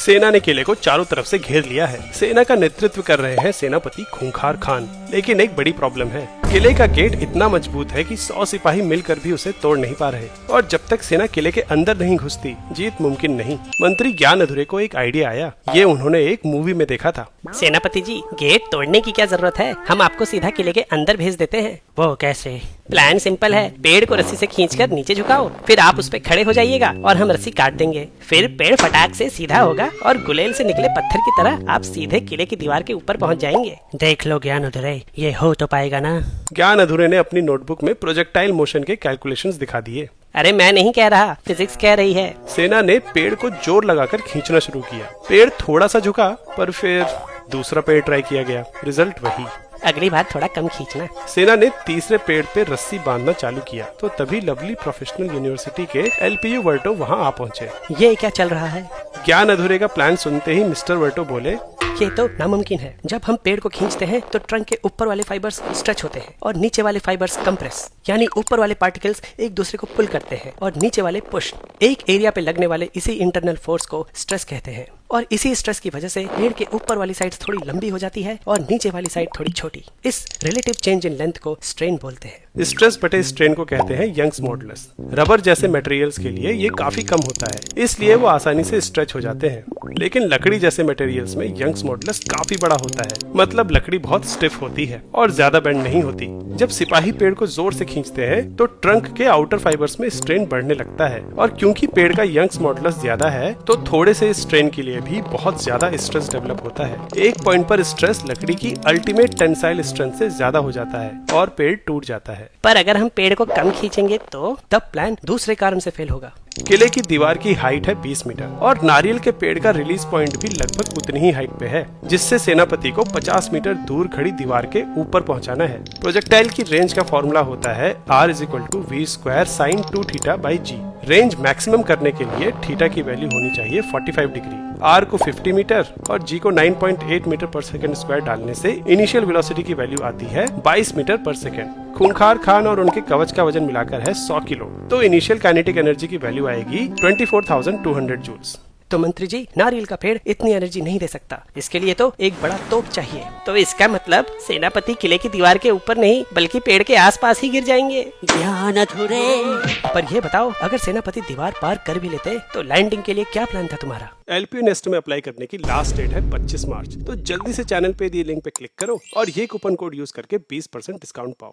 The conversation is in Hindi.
सेना ने किले को चारों तरफ से घेर लिया है। सेना का नेतृत्व कर रहे हैं सेनापति खूंखार खान। लेकिन एक बड़ी प्रॉब्लम है, किले का गेट इतना मजबूत है कि 100 सिपाही मिलकर भी उसे तोड़ नहीं पा रहे, और जब तक सेना किले के अंदर नहीं घुसती जीत मुमकिन नहीं। मंत्री ज्ञान अधूरे को एक आइडिया आया, ये उन्होंने एक मूवी में देखा था। सेनापति जी, गेट तोड़ने की क्या जरूरत है, हम आपको सीधा किले के अंदर भेज देते हैं। वो कैसे? प्लान सिंपल है, पेड़ को रस्सी से खींचकर नीचे झुकाओ, फिर आप उस पे खड़े हो जाइएगा और हम रस्सी काट देंगे। फिर पेड़ फटाक से सीधा होगा और गुलेल से निकले पत्थर की तरह आप सीधे किले की दीवार के ऊपर पहुंच जाएंगे। देख लो ज्ञान अधूरे, ये हो तो पाएगा ना? ज्ञान अधूरे ने अपनी नोटबुक में प्रोजेक्टाइल मोशन के कैलकुलेशंस दिखा दिए। अरे मैं नहीं कह रहा, फिजिक्स कह रही है। सेना ने पेड़ को जोर लगाकर खींचना शुरू किया। पेड़ थोड़ा सा झुका, पर फिर दूसरा पेड़ ट्राई किया गया, रिजल्ट वही। अगली बार थोड़ा कम खींचना। सेना ने तीसरे पेड़ पे रस्सी बांधना चालू किया तो तभी लवली प्रोफेशनल यूनिवर्सिटी के एलपीयू वर्टो वहां आ पहुंचे। ये क्या चल रहा है? ज्ञान अधूरे का प्लान सुनते ही मिस्टर वर्टो बोले, ये तो नामुमकिन है। जब हम पेड़ को खींचते हैं तो ट्रंक के ऊपर वाले फाइबर्स स्ट्रेच होते हैं और नीचे वाले फाइबर्स कंप्रेस, यानी ऊपर वाले पार्टिकल्स एक दूसरे को पुल करते हैं और नीचे वाले पुश। एक एरिया पे लगने वाले इसी इंटरनल फोर्स को स्ट्रेस कहते हैं, और इसी स्ट्रेस की वजह से पेड़ के ऊपर वाली साइड थोड़ी लंबी हो जाती है और नीचे वाली साइड थोड़ी छोटी। इस रिलेटिव चेंज इन लेंथ को स्ट्रेन बोलते हैं। स्ट्रेस बटे स्ट्रेन को कहते हैं यंग्स मॉडुलस। रबर जैसे मटेरियल्स के लिए ये काफी कम होता है, इसलिए वो आसानी से स्ट्रेच हो जाते हैं। लेकिन लकड़ी जैसे मटेरियल्स में यंग्स मॉडुलस काफी बड़ा होता है, मतलब लकड़ी बहुत स्टिफ होती है और ज्यादा बेंड नहीं होती। जब सिपाही पेड़ को जोर से खींचते हैं तो ट्रंक के आउटर फाइबर्स में स्ट्रेन बढ़ने लगता है, और क्योंकि पेड़ का यंग्स मॉडुलस ज्यादा है तो थोड़े से स्ट्रेन के लिए भी बहुत ज्यादा स्ट्रेस डेवलप होता है। एक पॉइंट पर स्ट्रेस लकड़ी की अल्टीमेट टेंसाइल स्ट्रेंथ से ज्यादा हो जाता है और पेड़ टूट जाता है। पर अगर हम पेड़ को कम खींचेंगे तो तब प्लान दूसरे कारण से फेल होगा। किले की दीवार की हाइट है 20 मीटर और नारियल के पेड़ का रिलीज पॉइंट भी लगभग उतनी ही हाइट पे है, जिससे सेनापति को 50 मीटर दूर खड़ी दीवार के ऊपर पहुंचाना है। प्रोजेक्टाइल की रेंज का फॉर्मूला होता है R=v² sin 2θ/g। Range maximum करने के लिए थीटा की वैल्यू होनी चाहिए 45 डिग्री। R को 50 मीटर और G को 9.8 मीटर पर सेकंड स्क्वायर डालने से इनिशियल वेलोसिटी की वैल्यू आती है 22 मीटर पर सेकंड। खूंखार खान और उनके कवच का वजन मिलाकर है 100 किलो, तो इनिशियल काइनेटिक एनर्जी की वैल्यू आएगी 24,200 जूल्स। तो मंत्री जी, नारियल का पेड़ इतनी एनर्जी नहीं दे सकता, इसके लिए तो एक बड़ा तोप चाहिए। तो इसका मतलब सेनापति किले की दीवार के ऊपर नहीं बल्कि पेड़ के आसपास ही गिर जाएंगे। ज्ञान अधूरे। पर ये बताओ, अगर सेनापति दीवार पार कर भी लेते तो लैंडिंग के लिए क्या प्लान था तुम्हारा? एलपीयू नेस्ट में अप्लाई करने की लास्ट डेट है 25 मार्च, तो जल्दी से चैनल पे दिए लिंक पे क्लिक करो और ये कूपन कोड यूज करके 20% डिस्काउंट पाओ।